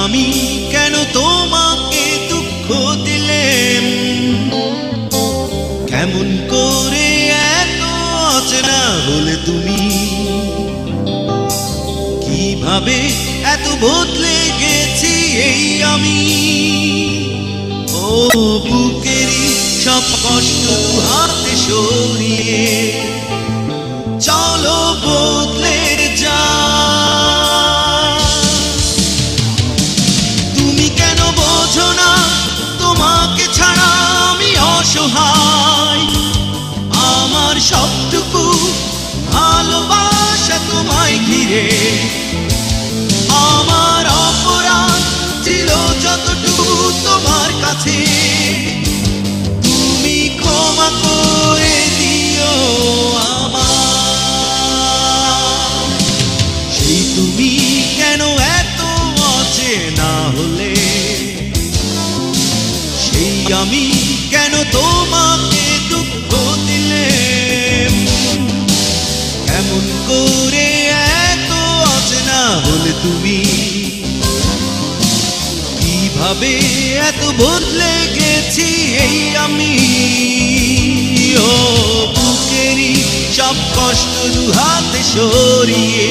আমি কেন তোমাকে দুঃখ দিলেম, কেমন করে এত অচেনা হলে তুমি, কিভাবে এত বদলে গেছি এই আমি। ও বুকেরই সব কষ্ট হাতে সরিয়ে চলো বদলে যা। তুমি কেন বোঝো না তোমাকে ছাড়া আমি অসহায়, আমার সবটুকু ভালোবাসা তোমায় ঘিরে। আমার অপরাধ ছিল যতটুকু তোমার কাছে, তুমি ক্ষমা করে দিও আমার। সেই তুমি কেন এত অচেনা হলে, সেই আমি কেন তোমাকে দুঃখ দিলেম, কেমন করে এত অচেনা হলে তুমি, কিভাবে এত বদলে গেছি এই আমি। ও বুকেরই সব কষ্ট দুহাতে সরিয়ে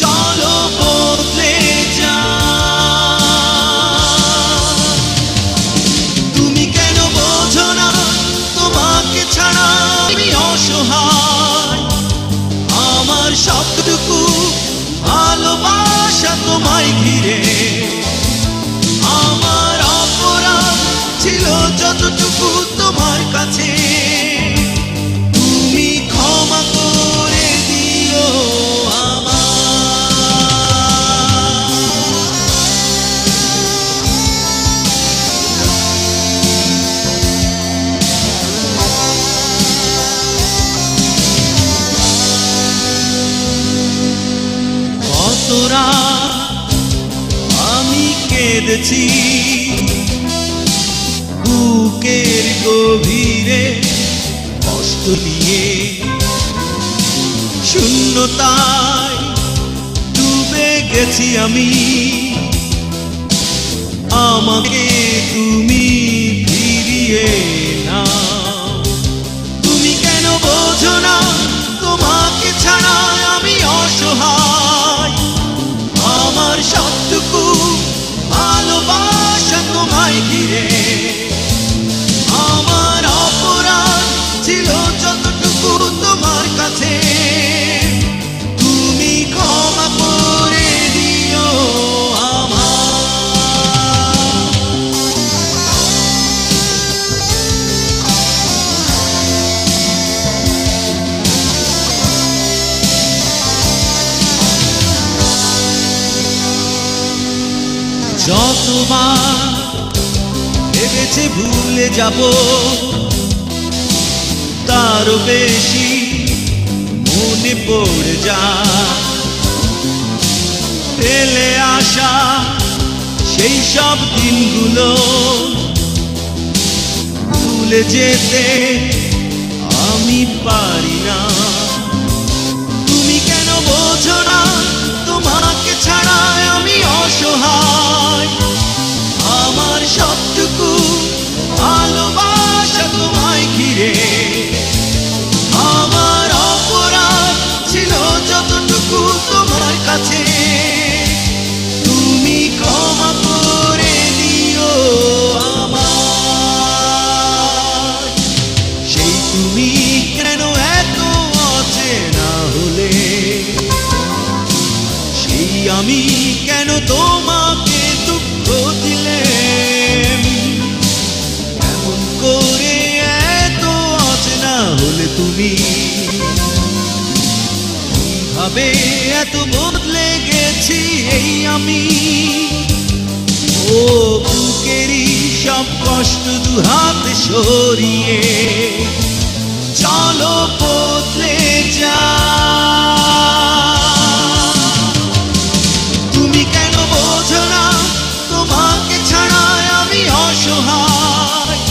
চলো বদলে যা। তুমি কেন বোঝো না তোমাকে ছাড়া আমি অসহায়, আমার সবটুকু ভালোবাসা তোমায় ঘিরে। আমার অপরাধ ছিল যতটুকু তোমার কাছে, তুমি ক্ষমা করে দিও আমার। কতরা আমি কেঁদেছি বুকের গভীরে কষ্ট নিয়ে, শূন্যতায় ডুবে গেছি আমি। আমাকে তুমি ফিরিয়ে নাও। তুমি কেন বোঝো না তোমাকে ছাড়া আমি অসহায়, আমার সবটুকু ভালোবাসা তোমায় ঘিরে। আমার অপরাধ ছিল যতটুকু তোমার কাছে, তুমি ক্ষমা করে দিও আমার। যতবার ভেবেছে ভুলে যাব, তারও বেশি মনে পড়ে যা। ফেলে আসা সেই সব দিনগুলো ভুলে যেতে আমি পারি না। তুমি কেন বোঝো না তোমাকে ছাড়া আমি অসহায়, আমার সবটুকু ভালোবাসা তোমায় ঘিরে। আমার অপরাধ ছিল যতটুকু তোমার কাছে, তুমি ক্ষমা করে দিও আমার। সেই তুমি কেন এত অচেনা হলে, সেই আমি কেন তোমাকে দুঃখ দিলেম, কেমন করে এত অচেনা হলে তুমি, কিভাবে এত বদলে গেছি এই আমি। ও বুকেরই সব কষ্ট দুহাতে সরিয়ে চলো বদলে যা। তুমি কেন বোঝো না তোমাকে ছাড়া আমি অসহায়,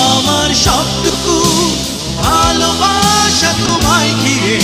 আমার সবটুকু ভালোবাসা তোমায় ঘিরে।